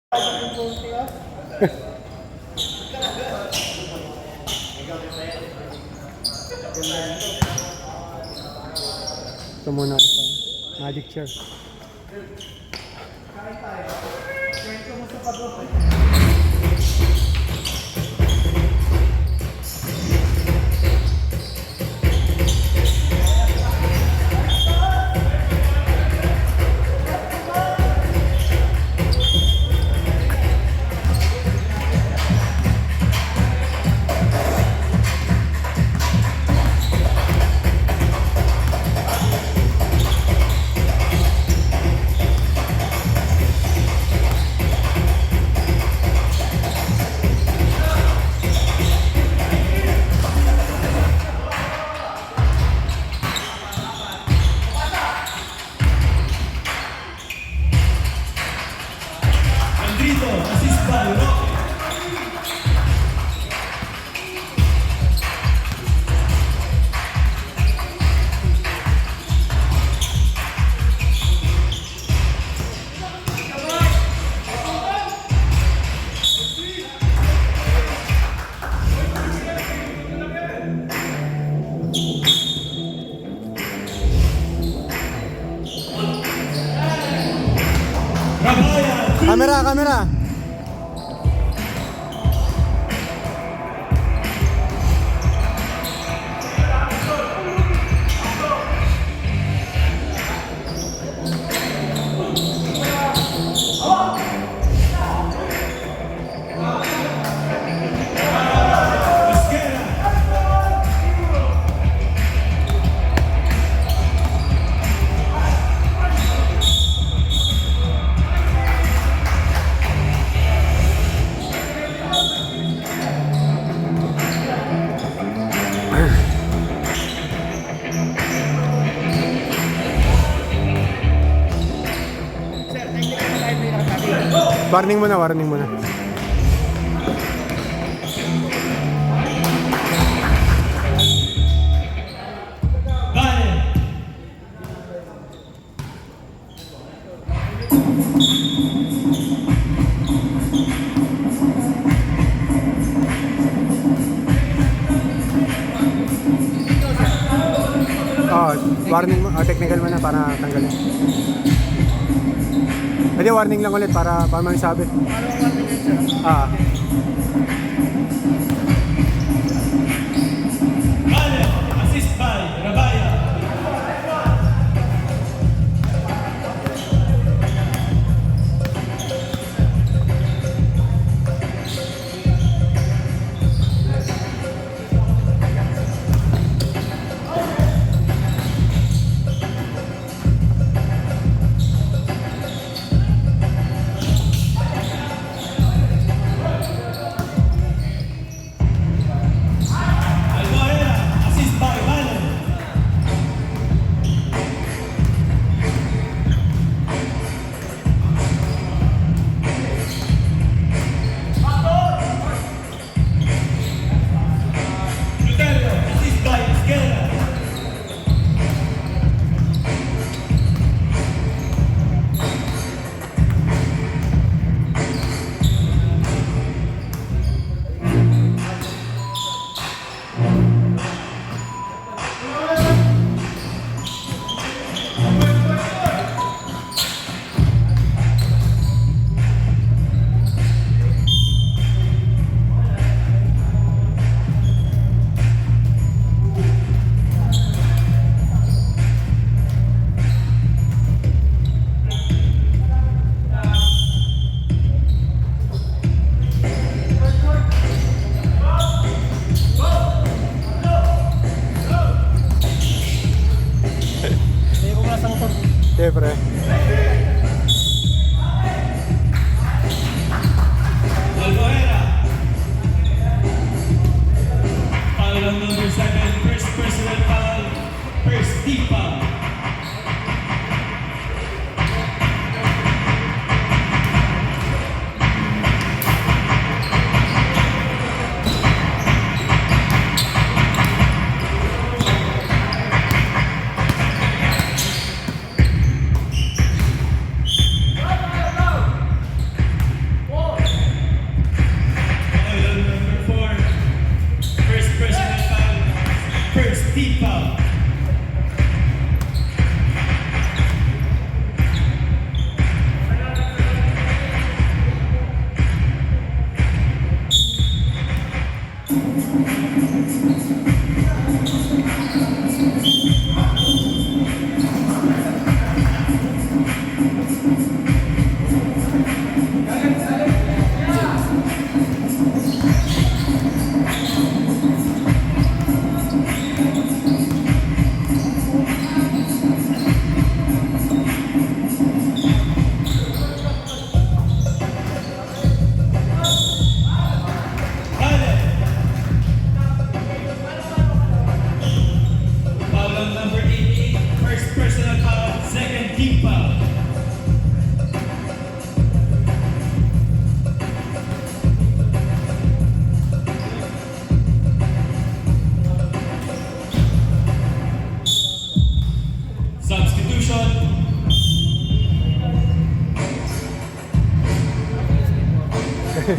Ito muna ako sa magic chair. Kamera, kamera. Warning muna, warning muna. Warning mo, technical muna para tanggalin. Pwede warning lang ulit para may sabi. Assist by Rabaya. Foul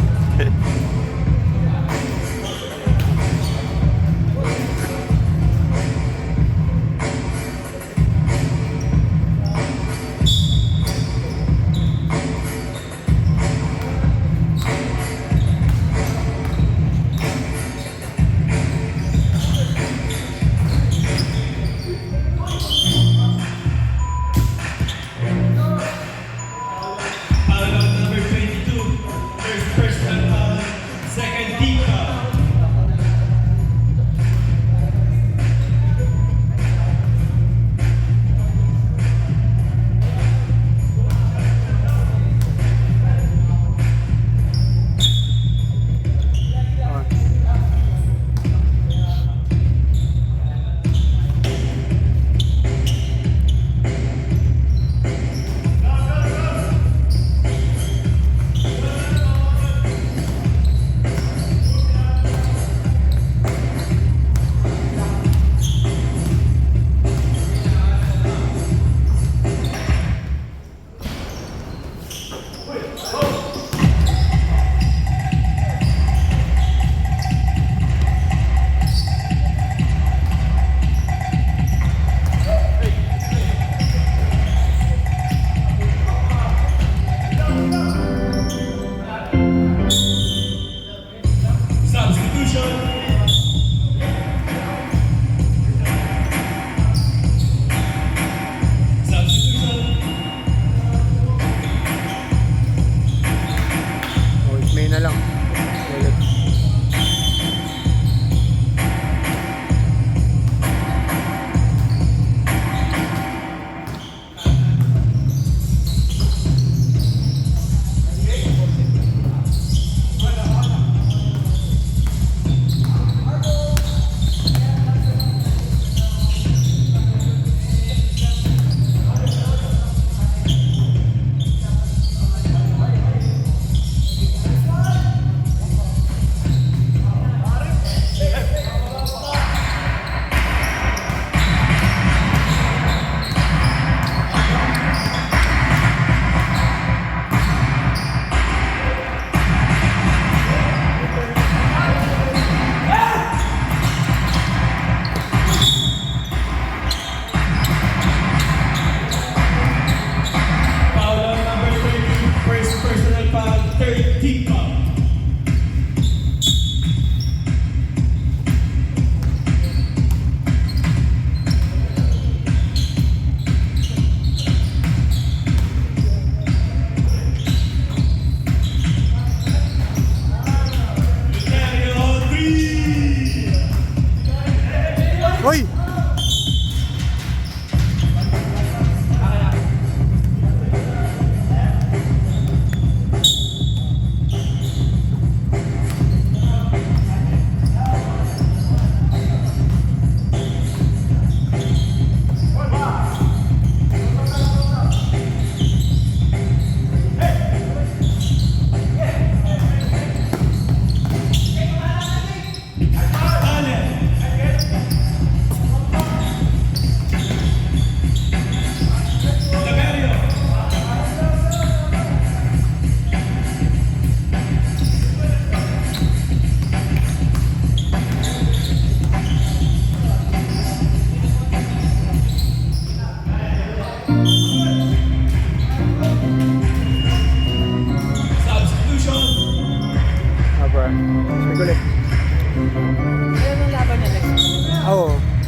on number 22. First personal foul. Second team foul. Substitution. Substitution. Oh, Ismay na lang. Ulit. Foul on number 30. First personal foul. Third team foul. Luterio, 3. Hoy!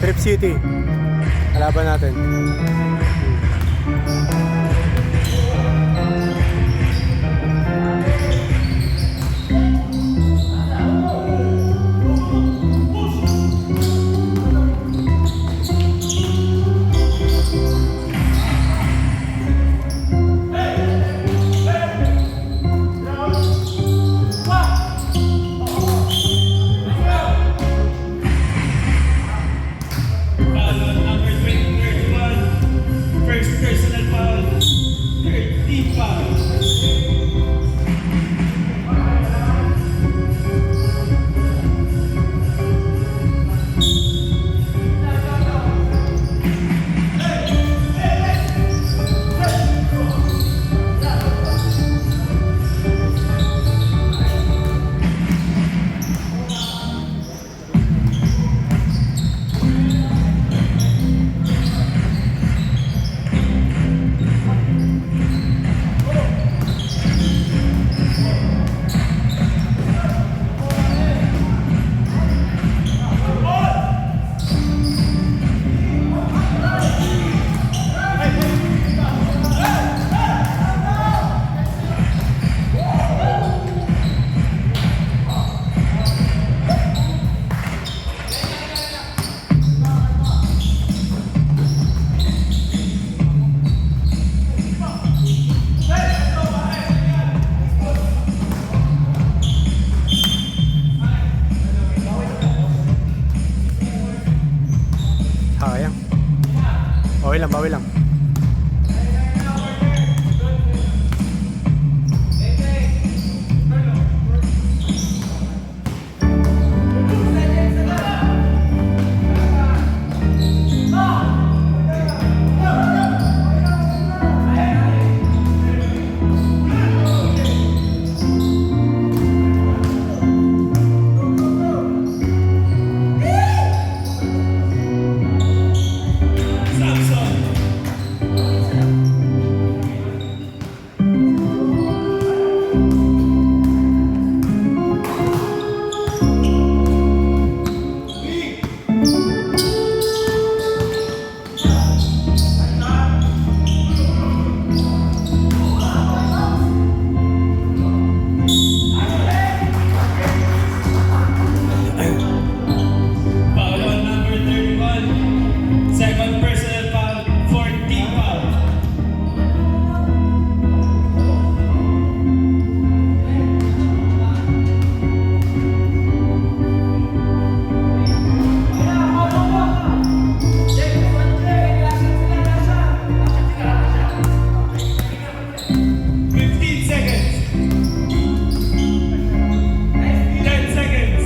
Trip City. Kalaban natin. Number 31, bawi lang. Samson. Foul on number 31. Second personal foul, 14 foul. Fifteen seconds. 10 seconds.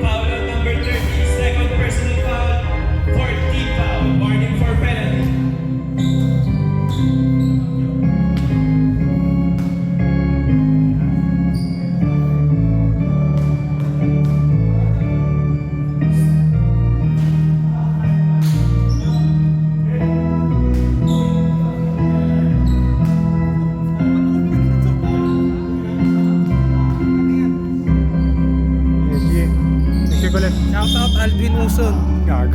Foul on number 30, second personal foul, 14 foul, warning for penalty. Sige ko lang. Shout out Alvin Uson. Gag.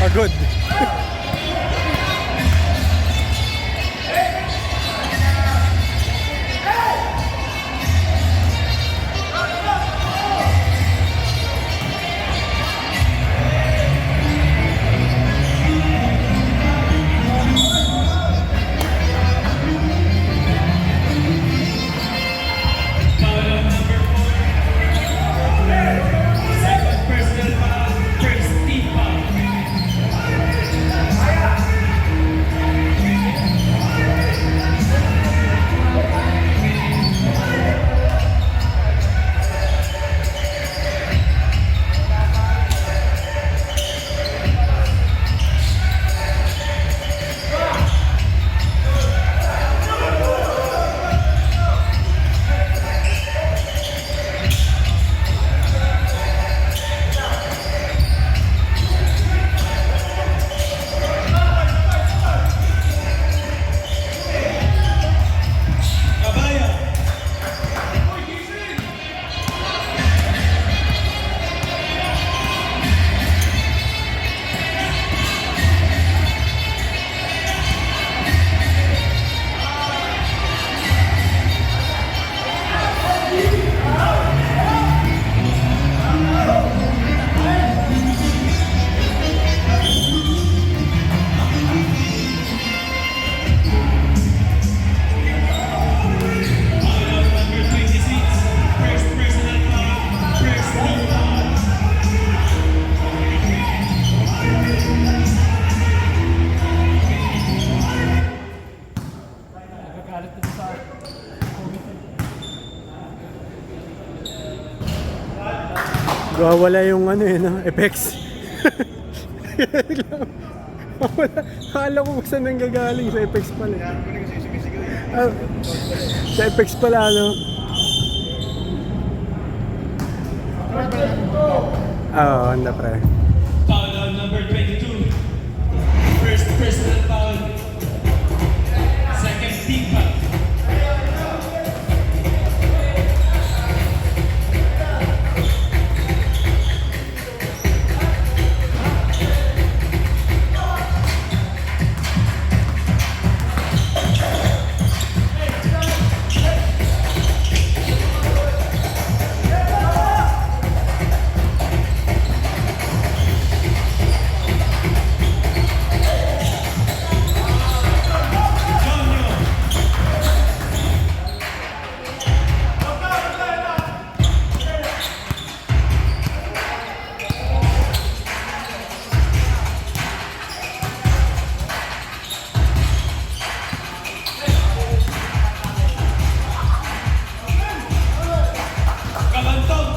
Pagod. Foul on number 4. Second personal foul, first team foul. Kabaya. Foul on number 26. First personal foul, first team foul. Wala yung ano eh, no? Effects. Akala ko kung saan nanggagaling. Sa Apex pala. Ah, sa Apex pala, ano? Oo, handa pre. Foul on number 22. First personal foul. Second team foul. Kabantog.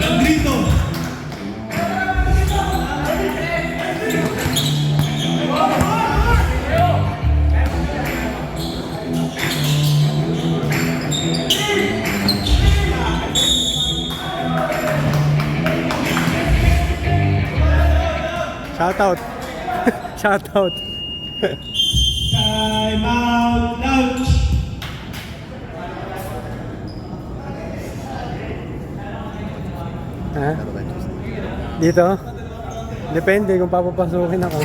Landrito. Shoutout. Shoutout. Time out. Lounge. Ha? Dito? Depende kung papapasukin ako.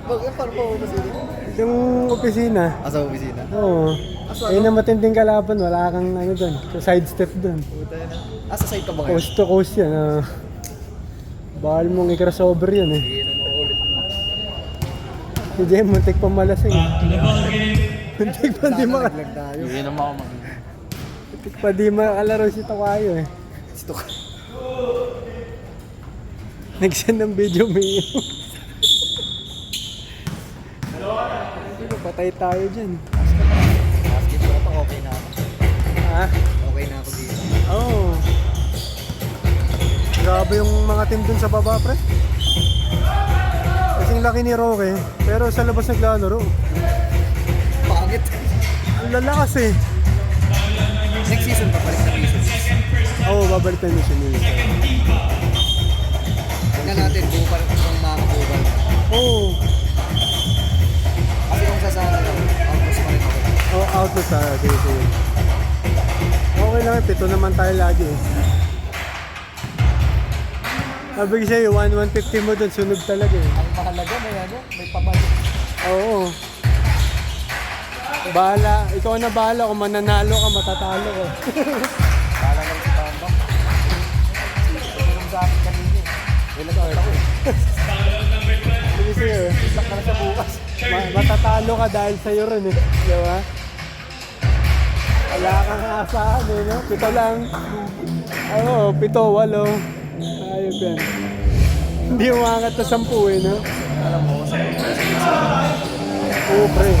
Bakit paano po kasi dito? Yung opisina. Sa opisina? Oo. Ayun na matinding kalaban, wala kang ano doon. Sa side step doon. Puta na. Sa side ka ba kayo? Coast to coast yan. Bawal mong i-crossover yun eh. Hindi na maulit. Si Jem, muntik pa malasing. Back to the ball game. Muntik pa di maka... Naglag tayo. Hindi naman ako Muntik pa di makalaro si Tokayo eh. Gusto ka. Nag-send ng video may patay tayo dyan. Basketball pa, okay na ako. Ha? Okay na ako dito. Oo. Oh. Grabe yung mga team dun sa baba, pre. Kasing laki ni Roque, pero sa labas naglalaro. Pangit. Ang lalakas eh. Next season pa balik sa season. Oo, babalik tayo siya nila. Tingnan natin, bubal kung mga bubal. Oo. Kasi kung sasama lang, outpost pa rin ako. Oh, outlook tayo. Sige, sige. Okay lang, pito naman tayo lagi eh. Sabi ko sa'yo, 150 mo dun, sunog talaga eh. Ang mahalaga may ano, may pabalik. Oo. Bahala, ikaw na bahala kung mananalo ka, matatalo ka. Kala lang si Bamba. Ito sa akin kanina. Ilan ako eh. Sige sa'yo eh. Isak na siya bukas. Matatalo ka dahil sa'yo rin eh. Di ba? Wala kang asahan eh, no? Pito lang. Oo, 7, 8. Ayop yan. Hindi umangat na 10 eh, no? Alam mo, sa Oo, pre.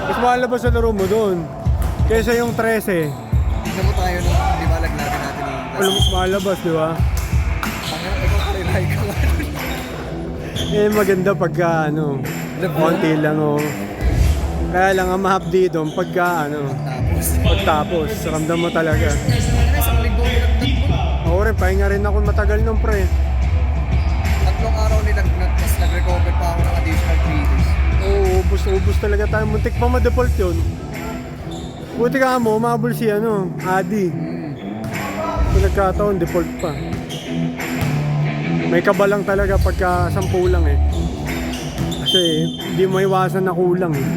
Mas mahal na ba sa laro mo doon? Kaysa yung 13. tignan mo tayo nung di ba laglagan natin yung Wala mas malabas, di ba? Tangan, ikaw pa rin like ka nga. Eh, maganda pagka, ano, konti lang, oh. Kaya lang, ang mahapdi doon, pagka, ano, Tapos, pagtapos, ramdam mo talaga. isang linggo nilagdag mo. Ako rin, pahinga rin ako matagal nung pre. 3 araw nilagdag, tapos nag-recover pa ako ng additional 3 days. Oo, ubus talaga tayo. Muntik pa ma-default yun. Buti ka mo, umabol si Adi. Kung nagkataon, default pa. May kabalang talaga pagka 10 lang eh. Kasi hindi mo iwasan na kulang eh.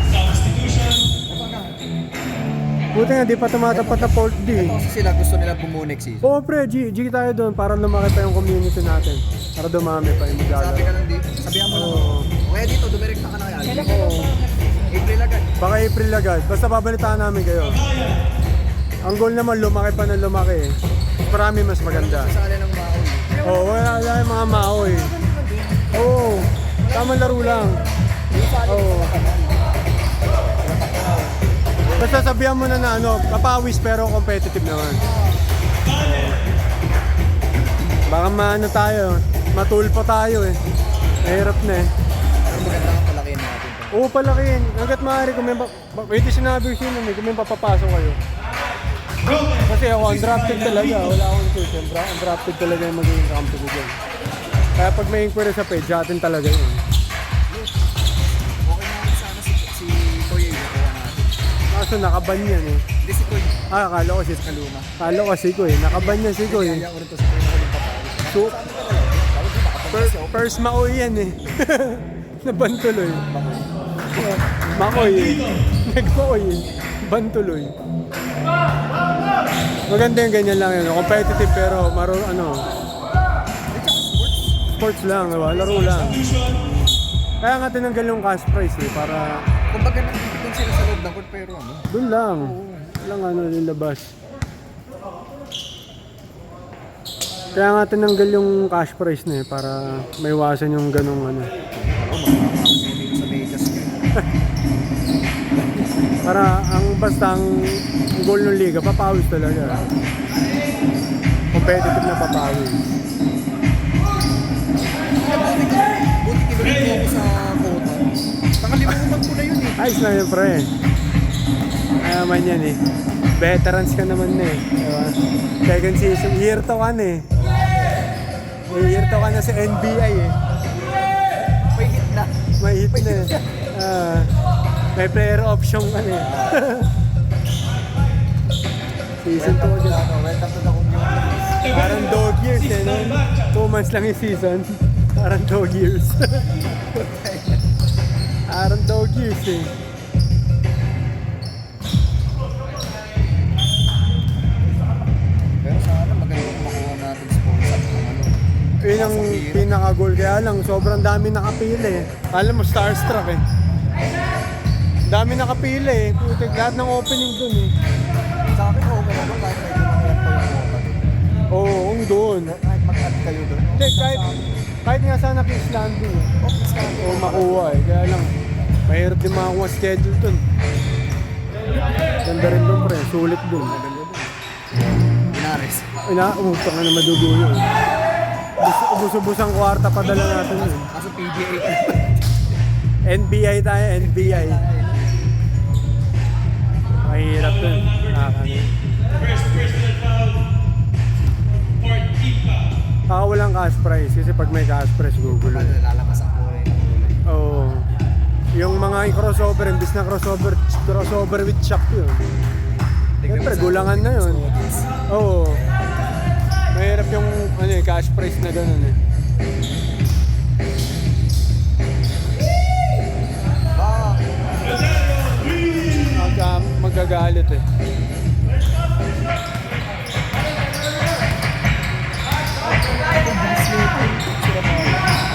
Substitution. Buti nga, di pa tumatapat na Port D. Kasi sila gusto nila bumunik season. Oo pre, G tayo doon para lumaki pa yung community natin. Para dumami pa yung Sabi ka maglalaro. lang dito, sabihan mo lang. Oo. Kaya dito, dumirekta ka na kaya. Oo. April agad. Baka April agad. Basta babalitaan namin kayo. Ang goal naman, lumaki pa na lumaki eh. Marami mas maganda. Sasali ng baon. Oo, wala yung mga mao eh. Oo, tamang laro lang. Oo. Basta sabihan mo na kapawis pero competitive naman. Baka tayo, matulpo tayo eh. Mahirap na eh. Pero maganda nga palakihin natin. Oo, palakihin. Hanggat maaari kung may pwede sinabi ko sino kung may papapasok kayo. Kasi ako, undrafted talaga. Wala akong choice. Undrafted talaga yung magiging kampo ko dyan. Kaya pag may inquiry sa page, atin talaga yun. Okay na sana si Toy yung nakuha natin. Kaso nakaban yan eh. Hindi si Toy. Akala ko si Kaluma. Akala ko si Koy. Nakaban yan si Koy. Kaya ko rin to si Toy na huling papawis. So, first Maoy yan eh. Nabantuloy. Makoy eh. Nag-Maoy eh. Bantuloy. Maganda yung ganyan lang yun. Competitive pero sports lang, diba? Laro lang. Kaya nga tinanggal yung cash prize eh, para Kumbaga nakikita sila sa loob ng court pero dun lang. Walang nilabas. Kaya nga tinanggal yung cash prize na eh, para maiwasan yung ganung magkakakas mo dito sa Vegas. Para ang goal ng liga, papawis talaga. Competitive na papawis. Buti kinulit mo ako sa quota. Nakalimutan ko na yun eh. Ayos na yun, pre. Kaya man yan eh. Veterans ka naman na eh. Diba? Second season, year to ka na eh. May year to ka na sa NBI eh. May hit na. May hit na eh. May player option ka na eh. Season 2 agad. Welcome to the community. Parang dog years eh. No? 2 months lang yung season. Parang dog years. Parang dog years eh. Pero sana maganda kung makuha natin sponsor ng Yun ang pinaka-goal. Kaya lang, sobrang dami nakapili eh. Alam mo, starstruck eh. Dami nakapili eh. Putik, lahat ng opening dun eh. Sa akin, okay naman kahit medyo mangyat pa yung quota. Oo, kung doon. Kahit mag-add kayo doon. Hindi, kahit nga sana King's Landing eh. Okay, sana. Oo, makuha eh. Kaya lang, mahirap din makakuha schedule dun. Ganda rin dun pre, sulit dun. Inares. Utang na madugo yun. Ubus-ubus ang kwarta padala natin yun. Kaso PGA. NBI tayo, NBI. Mahirap dun. First personal foul for Tipa. Baka walang cash prize kasi pag may cash prize gugulo. Lalakas ang kulay. Oo. Yung mga crossover, imbis na crossover with shock yun. Siyempre, gulangan na yun. Oo. Mahirap yung cash prize na gano'n eh. Magagalit eh.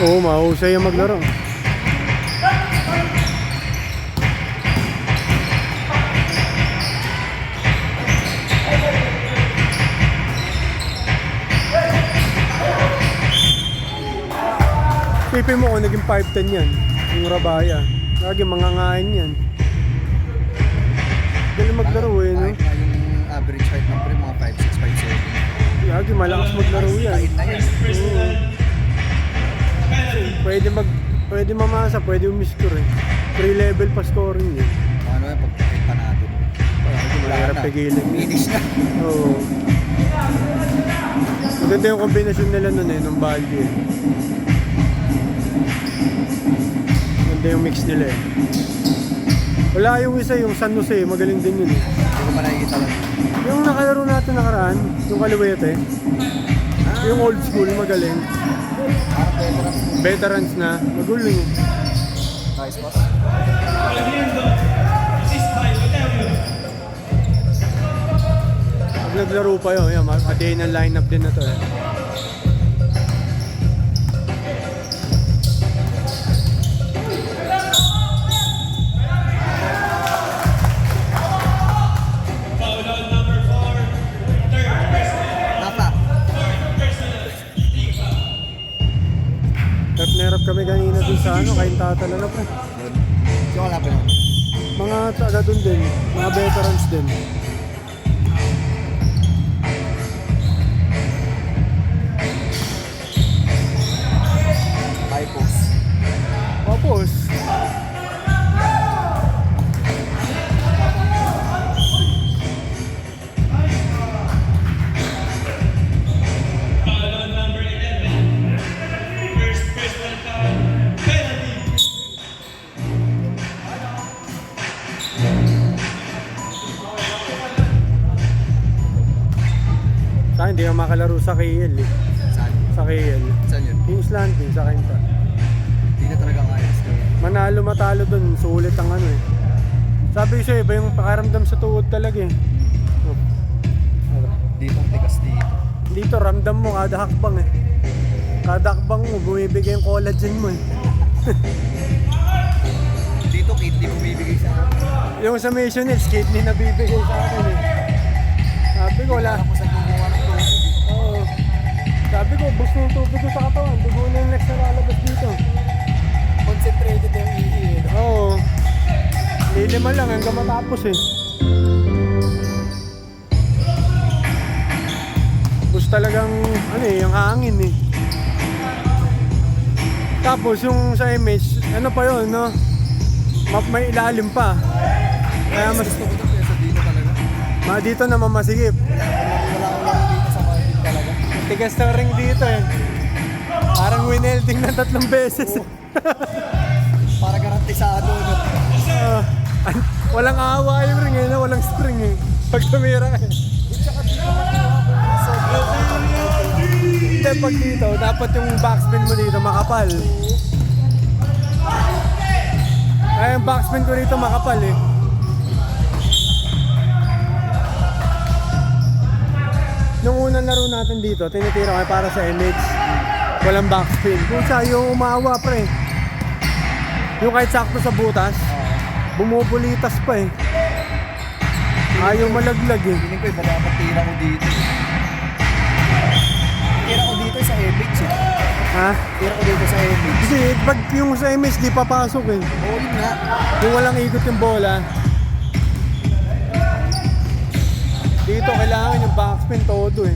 Oo, mahusay yung maglaro. Tipin mo kung naging 5'10 yan, yung Rabaya. Lagi mangangain yan. Galing maglaro eh, no? Kahit nga yung average height ng pre, mga 5'6", 5'7". Lagi malakas maglaro yan. Kahit na yan. Oo. Pwede mamasa, pwede umiscore eh. 3 level pa scoring eh. Ano yan, pagpakit pa natin. Mahirap pigilin. Finish na. Oo. Maganda yung kombinasyon nila nun eh, nung value eh. Maganda yung mix nila eh. Wala yung isa, yung San Jose, magaling din yun eh. Hindi ko pa nakikita lang. Yung nakalaro natin nakaraan, yung Kaliwete, yung old school, magaling. Parang veterans mo. Veterans na, magulo yun. Nice boss. Oliendo, assist by Otavio. Pag naglaro pa yun, yan, a-day ng lineup din na to eh. Foul on number 4, third personal. Napa. Fourth personal, team foul. Rep na rep kami kanina dun sa ano, kain tatala na pre. Yung wala pa yun. Mga taga dun din, mga veterans din. High post. Tapos, Foul on number 11, first personal foul, penalty. sa akin, hindi ka makalaro sa KL eh. Saan? Sa KL. Saan yun? Yung Islanding, sa Kainta. Hindi na talaga kaya. Manalo matalo dun, sulit ang ano eh. Sabi ko sa'yo, iba yung pakaramdam sa tuhod talaga eh. Oh. Dito ang tigas dito. Dito, ramdam mo kada hakbang eh. Kada hakbang mo, bumibigay yung collagen mo eh. Dito kidney bumibigay sa akin. Yung sa Mission Hills, kidney na bibigay sa akin eh. Sabi ko, wala. Alam ko saan kumuha ng tubig. Oo. Sabi ko, bus ng tubig ko sa katawan. Dugo na yung next na lalabas dito. Concentrated yung ihi eh. Oo. Lilima lang hanggang matapos eh. Bus talagang, ano eh, yung hangin eh. Tapos yung sa image, ano pa yun, no? May ilalim pa. Kaya mas, Gusto ko ito kesa dito talaga. dito naman masigip. Wala akong laro dito sa margin talaga. Tigas ng ring dito eh. Parang winelding na 3 beses. Para garantisado. No? Walang awa yung ring eh, no? Walang spring eh. Pag tumira ka eh. Tsaka dito makuha ko. Hindi, pag dito, dapat yung backspin mo dito makapal. Ay, yung backspin ko dito makapal eh. Nung unang laro natin dito, tinitira ko para sa MX. Walang backspin. Kung siya yung umawa pre. Yung kahit sakto sa butas, bumubulitas pa eh. Ayaw malaglag eh. Feeling ko iba dapat tira ko dito. Tira ko dito sa MX eh. Ha? Tira ko dito sa MX. Kasi pag yung sa MX di papasok eh. Oo, yun nga. Kung walang ikot yung bola, dito kailangan yung backspin todo eh.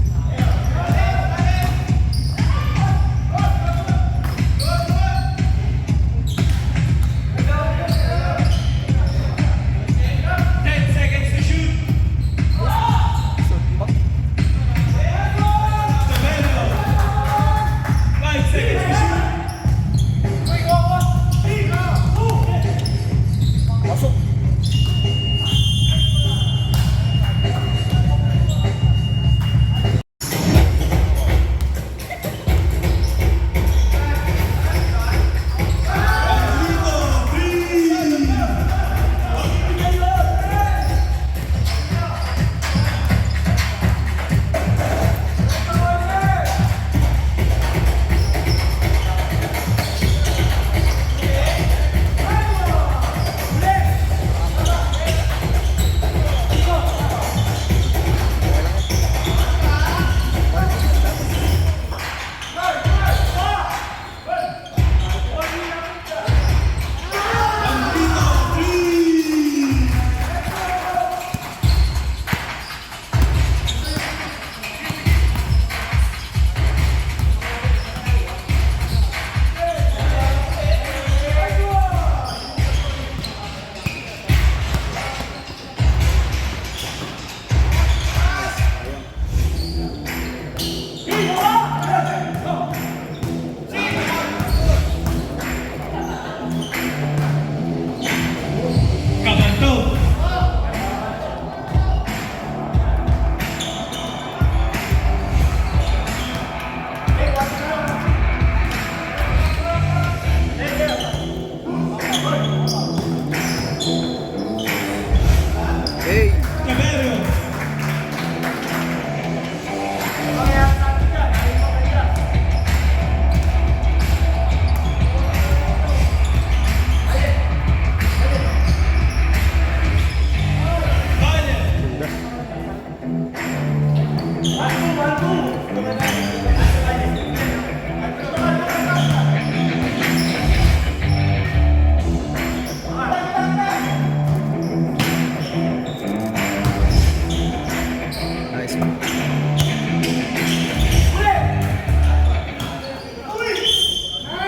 Nice man.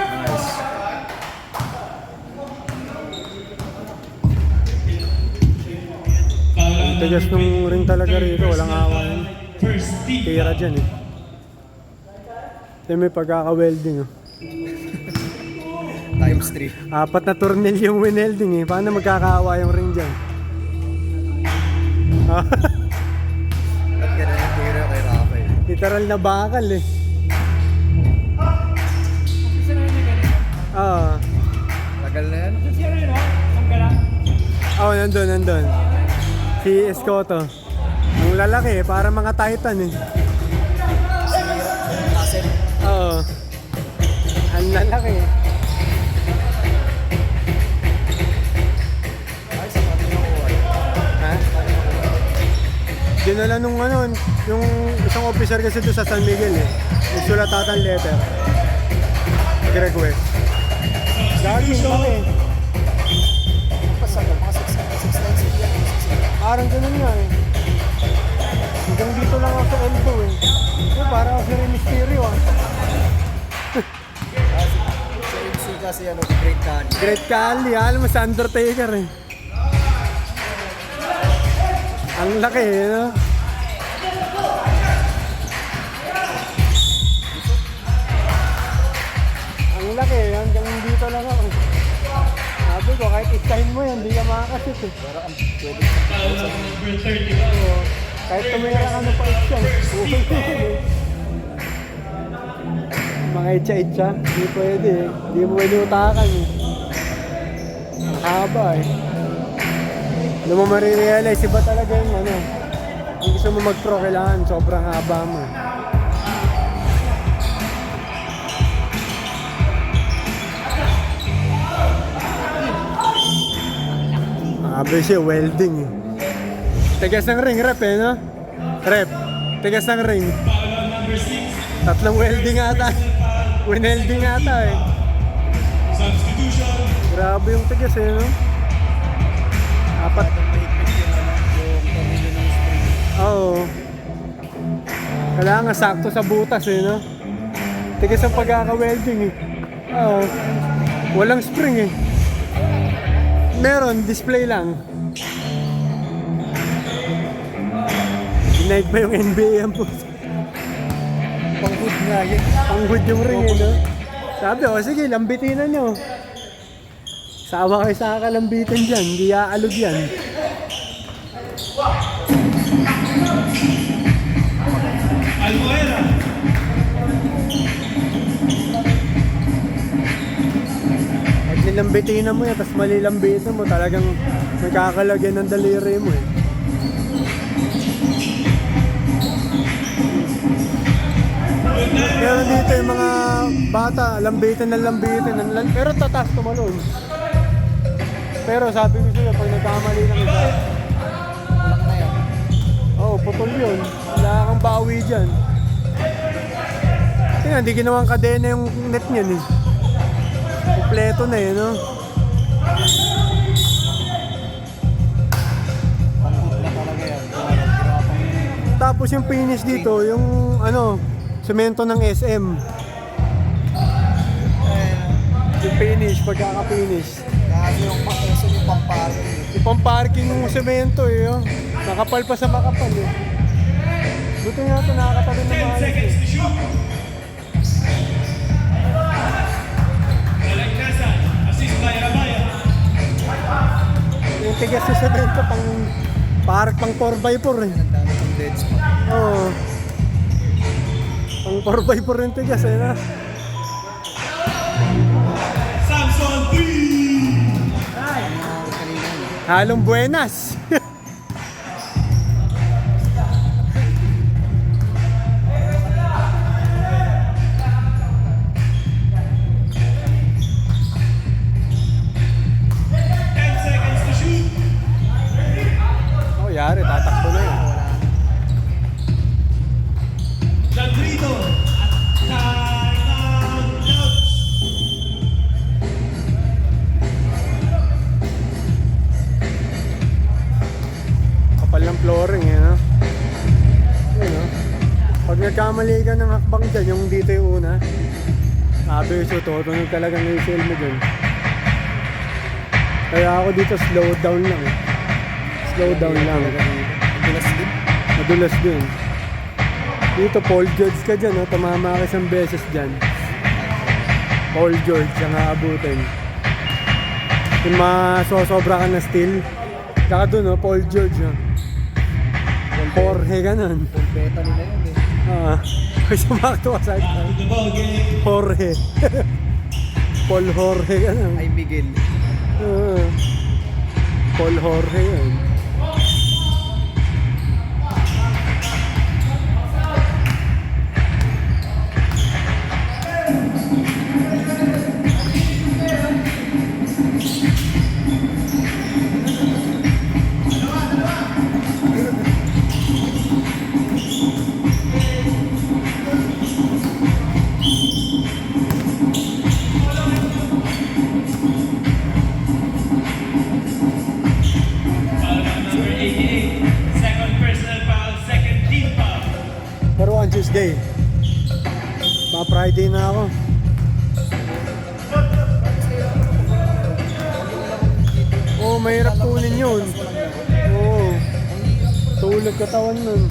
Nice. Foul on Tigas number nung ring talaga 23, rito, walang personal awa yun. foul. First team Tira foul. dyan eh. Ito may pagkaka-welding oh. Times 3. 4 na tornil yung winelding eh. Paano magkakaawa yung ring dyan? At ganun yung tira kay Rafael. Literal na bakal eh. Oo. Tagal na yan. Oh, nandun. Si Escoto. Ang lalaki eh, para mga Titan eh. Kasim. Oo. Ang lalaki eh. Ay, sa kanya nakuha. Ha? Dinala nung ano, yung isang officer kasi doon sa San Miguel eh. Nagsulatatan letter. Nag-request. Gagawin lang eh. Pasal ko, mga 6 yan. Parang ganun nga eh. Hanggang dito lang ako sa elbow eh. Parang ako si Rey Mysterio ah. Sa MC kasi ano, Great Khan. Great Khali, alam mo sa Undertaker eh. Ang laki eh, no? Ang laki eh, hanggang dito lang ako. Sabi ko, kahit istahin mo yan, hindi ka makakasit eh. Pero ang pwede. Foul on number 30. Oo. Kahit tumira ka ng pa-itchan. Mga itcha-itcha, hindi pwede eh. Hindi mo pwede utakan eh. Ang haba eh. Alam mo marirealize, iba talaga yung ano. Kung gusto mo mag-pro, kailangan sobrang haba mo. Abe siya, welding eh. Tigas ng ring, rep eh, no? Rep, tigas ng ring. Foul on number 6. 3 welding ata. Winelding ata eh. Substitution. Grabe yung tigas eh, no? 4. Mahigpit yung ano, yung tornilyo ng spring. Oo. Kailangan sakto sa butas eh, no? Tigas ang pagkaka-welding eh. Oo. Walang spring eh. Meron, display lang. Dinaig pa yung NBA ang puso. Pang-hood nga yun. Pang-hood yung ring eh, no? Sabi ko, sige, lambitin na nyo. Sawa kayo sa kalambitin dyan, hindi aalog yan. Almoera. Pag nilambitin mo yan, tapos malilambitin mo, talagang may kakalagyan ng daliri mo eh. Pero dito yung mga bata, lambitin ng lambitin, pero tatas tumalon. Pero sabi ko sa'yo, pag nagkamali ng isa, Walang na yan. oo, putol yun. Wala kang bawi dyan. Tingnan, di ginawang kadena yung net niyan eh. Kompleto na eh, no? Pang-hood na talaga yan. Ginawa pang Tapos yung finish dito, yung ano, semento ng SM. Yung finish, pagkaka-finish. Kasi yung pang-eso yung pang-parking. Yung pang-parking yung semento eh, oh. Makapal pa sa makapal eh. Buti nga ito, nakakatabi na 10 malas seconds eh. to shoot. Balagkasan. Assist by Rabaya. Yung tigas sa semento, pang 4x4 eh. Ang dami ng dead spot. Oo. Pang 4x4 yung tigas eh, na. Samson 3. Halong buenas. Oh, yari, tatakbo na yun. Pag nagkamali ka ng hakbang dyan, yung dito yung una, average to, tunog talaga ng ACL mo dyan. Kaya ako dito slow down lang eh. Slow down lang. Madulas din. Madulas din. Dito Paul George ka dyan, no? Tumama ka isang beses dyan. Paul George ang aabutin. Kung masosobra ka na steel, tsaka dun, no? Paul George, no? Jorge ganun. Full beta nila yun eh. Ay, sumakto ka sa akin. Back to the ball game. Jorge. Paul Jorge ganun. Ay Miguel. Paul Jorge yun. Foul on number 88. Second personal foul, second team foul. Pero on Tuesday. Mga Friday na ako. Oo, mahirap kunin yun. Oo. Tulog katawan nun.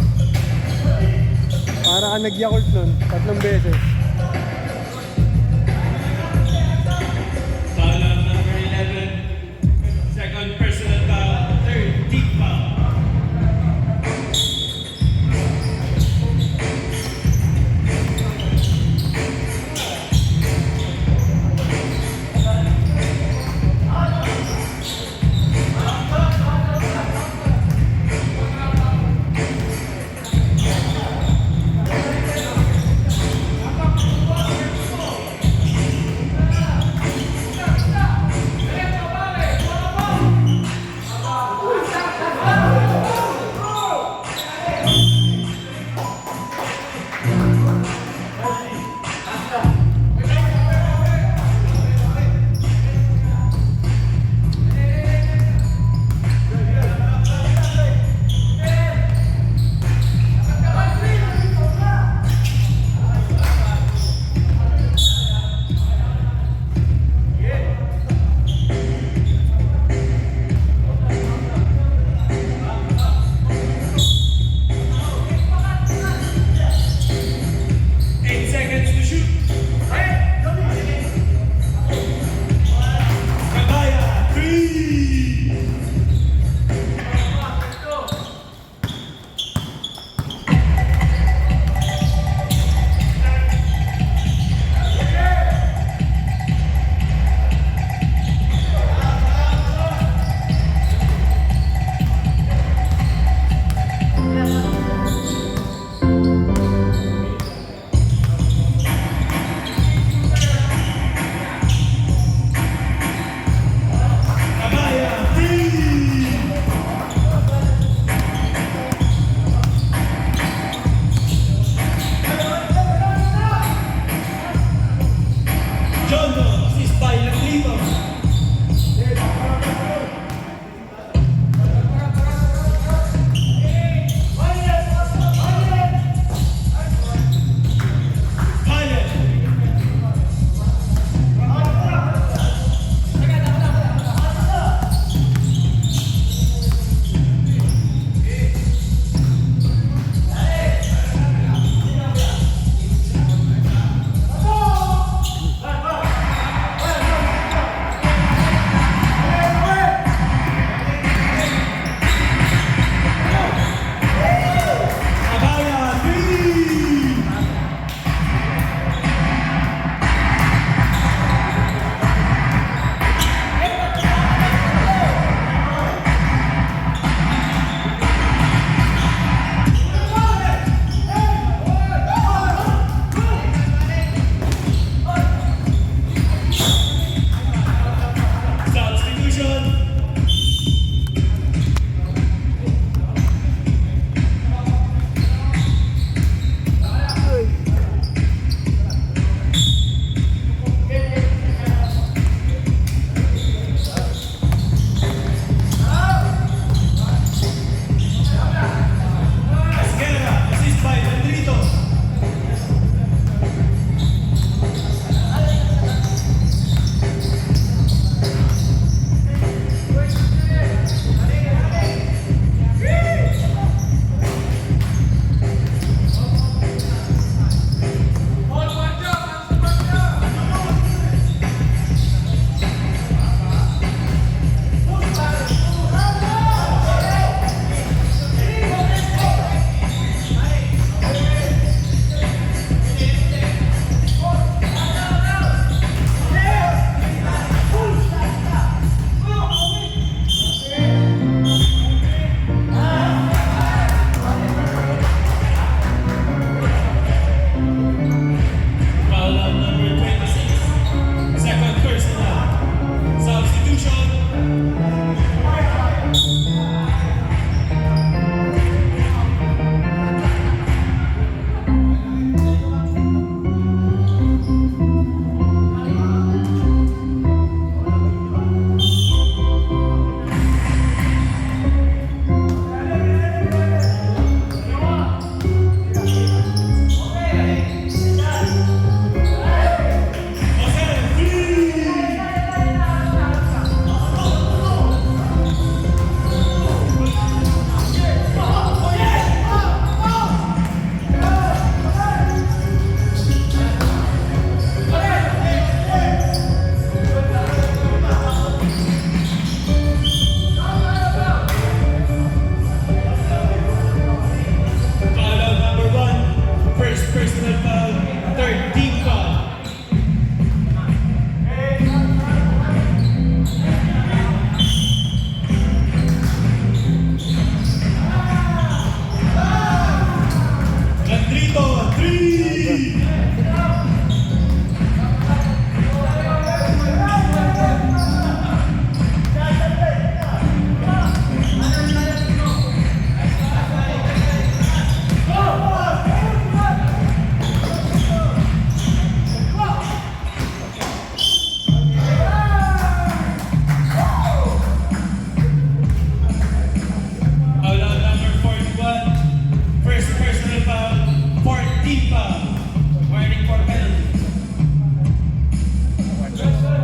Para ka nag-yakult nun. 3 beses. Foul on number 11. Second personal foul, third team foul.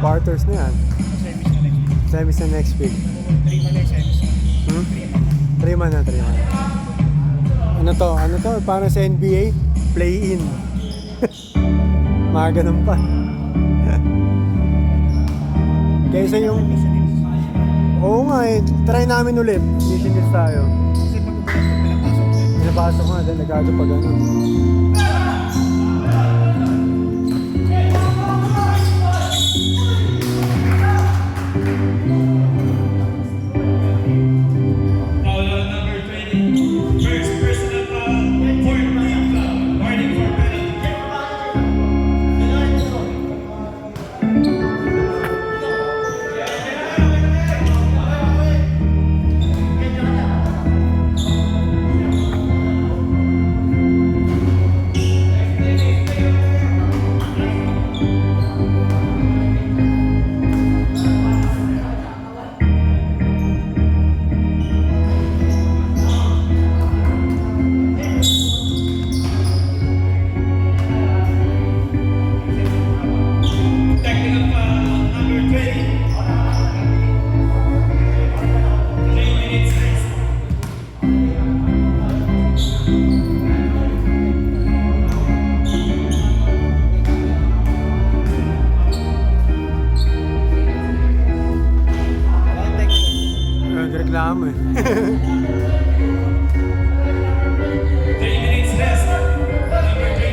quarters na yan. Semis na next week. Semis na next week. 3 man na yung semis. 3 man na. Ano to? Parang sa NBA, play-in. Mga ganun pa. Kaysa yung... Oo nga eh, try namin ulit. Missionaries tayo. Kasi pag pinapasok ko. Pinapasok nga, delikado pa gano'n. Foul on number 20. First personal foul, fourth team foul. Warning for penalty. Technical foul, number 20. 3 minutes rest. Nagreklamo eh. 3 minutes rest. Number 20.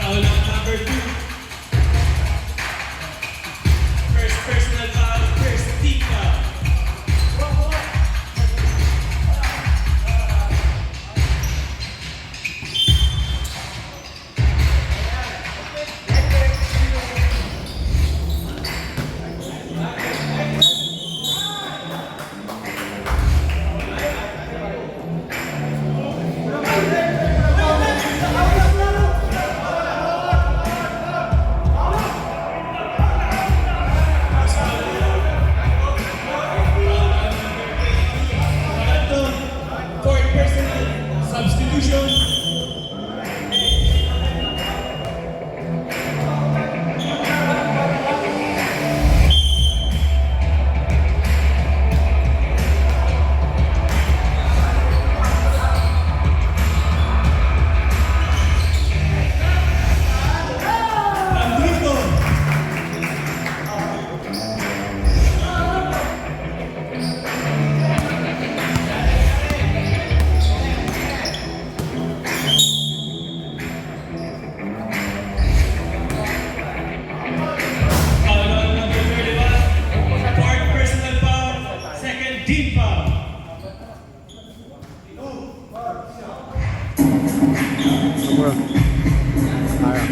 Foul on number 2. First personal foul, first team foul. Fourth personal substitution. Andrito. Foul on number 31. Fourth personal foul, second team foul. Bro. Ayaw.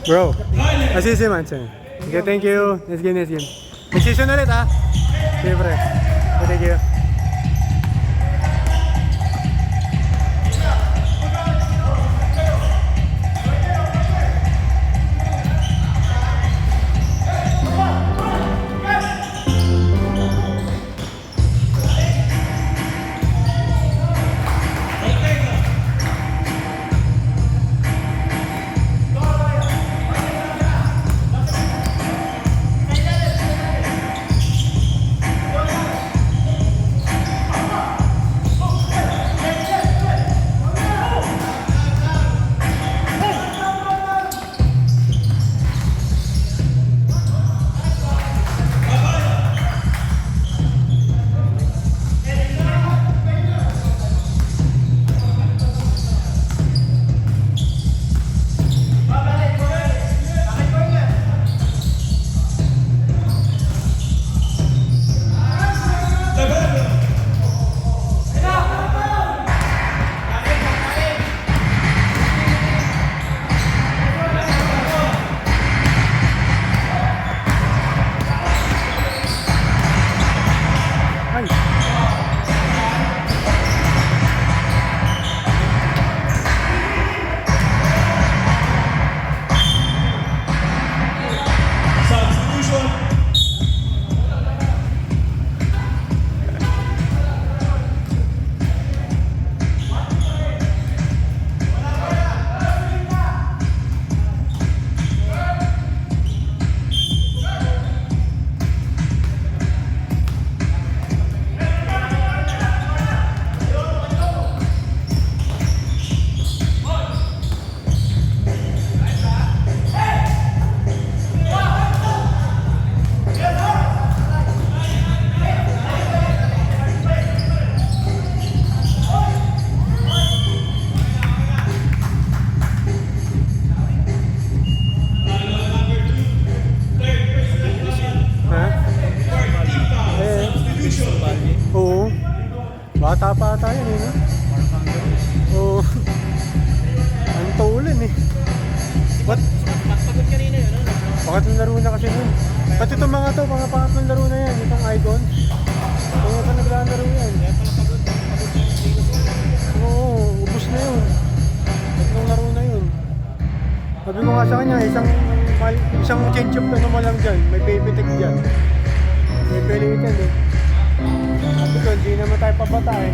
Bro. Assist man siya. Okay, thank you. Nice game, nice game. Next season ulit ha. Okay, pre. Okay, thank you. Bata pa tayo eh, no? Oo. Ang tuulan eh. Ba't? Pagod kanina yun, ano? Pangatlong laro na kasi yun. Pati itong mga to, mga pangatlong laro na yan. Itong icon. Kaya pa naglalaro yan. Kaya pala pagod. Pagod na yung dinosaur. Oo, ubus na yun. Tatlong laro na yun. Sabi ko nga sa kanya, isang change-up na naman lang dyan. May baby tech dyan. May pelitan eh. Sabi ko, hindi naman tayo papatay.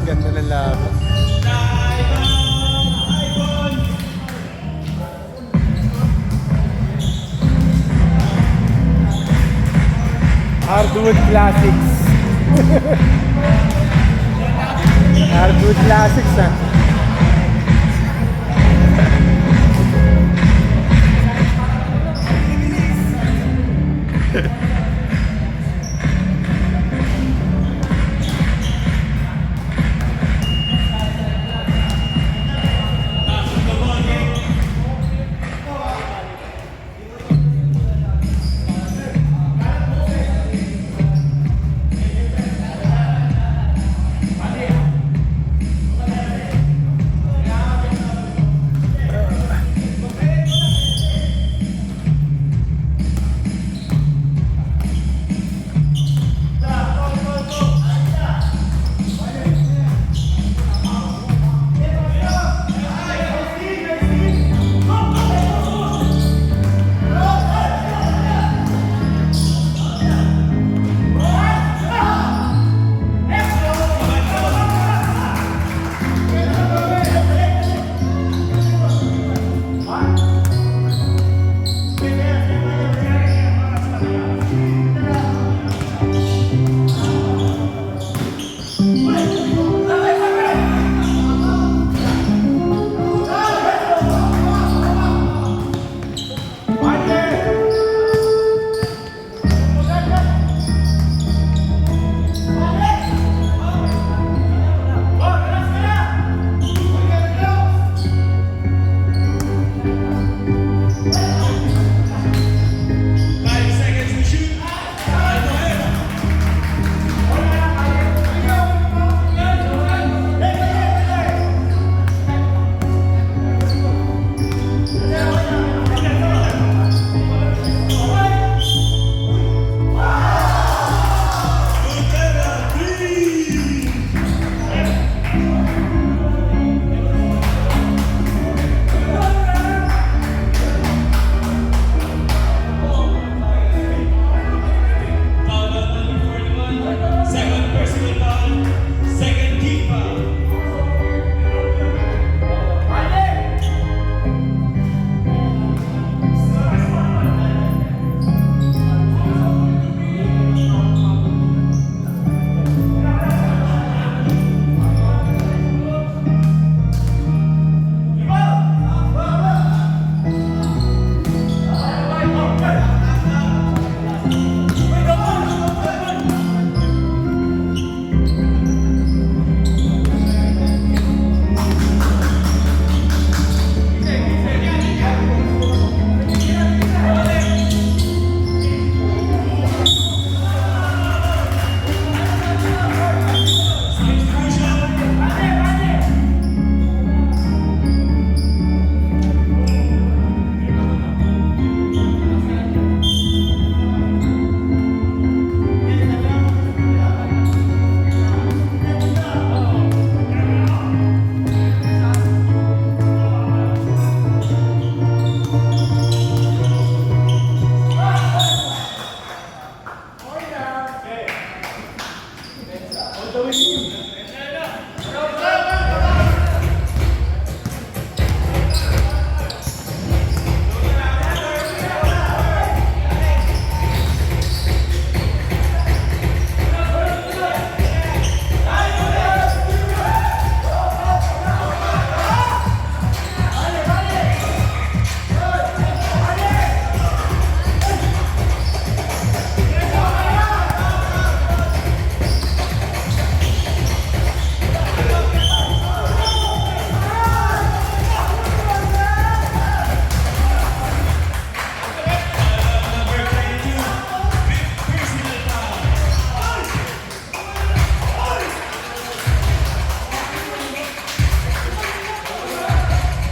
Ganda ng labo. Hardwood Classics. Hardwood Classics ah. Number 22, personal foul.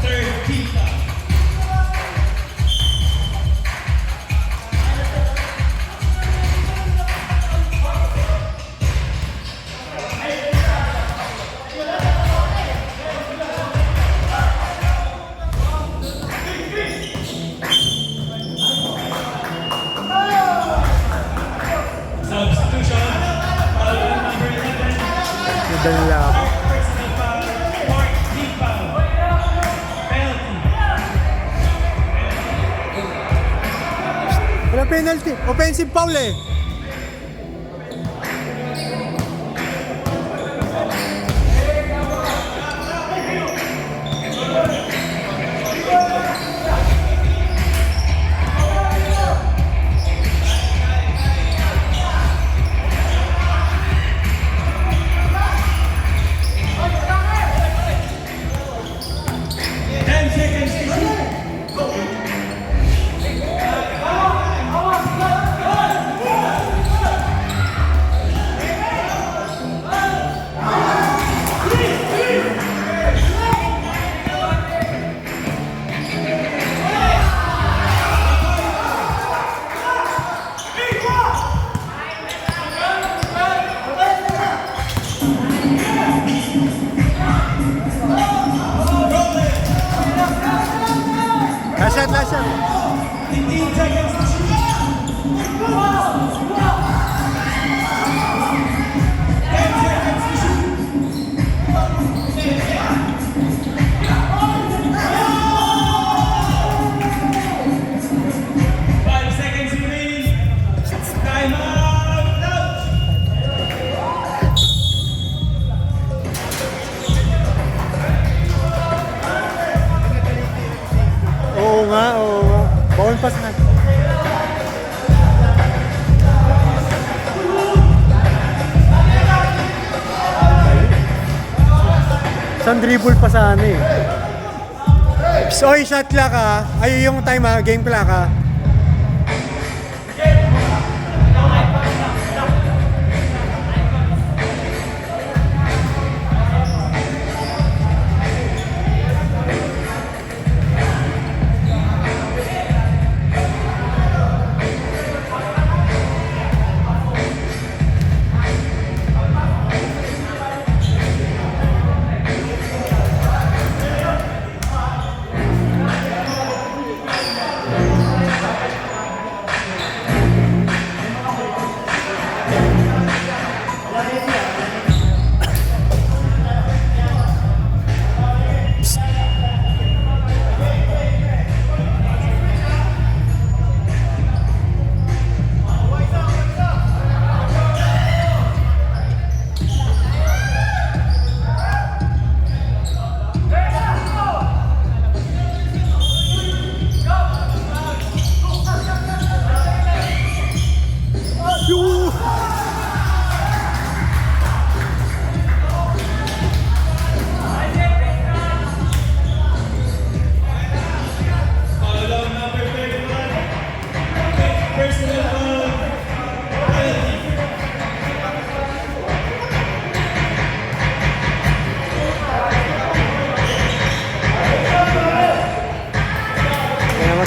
Third team foul. Substitution. Foul on number 11. Madali lang. Personal foul. Fourth team foul. Penalty. Wala penalty. Offensive foul eh. Last shot. 15 seconds to shoot. 10 seconds to shoot. 5 seconds remaining. Time out. Oo nga, oo nga. Bawal pa sa isang dribble pa sana eh. Oy, shot clock ah. Ay, yung time ah. Game clock ah.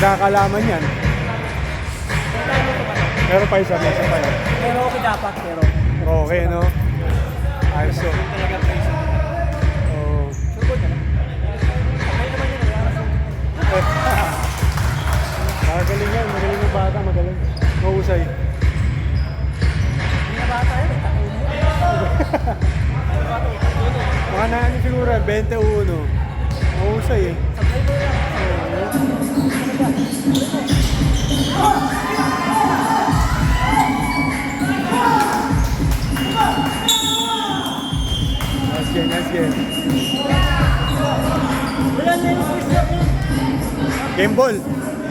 Magkakalaman yan. Pero pa isa pa yan. Pero okay dapat, pero. Okay, no? Ayos so. Talaga price. Oh. Sugod na. Okay naman yun. Magaling yan. Magaling yung bata. Magaling. Mahusay. Hindi na bata yun. Takin mo. siguro, 21. Mahusay eh. Nice game. Game ball.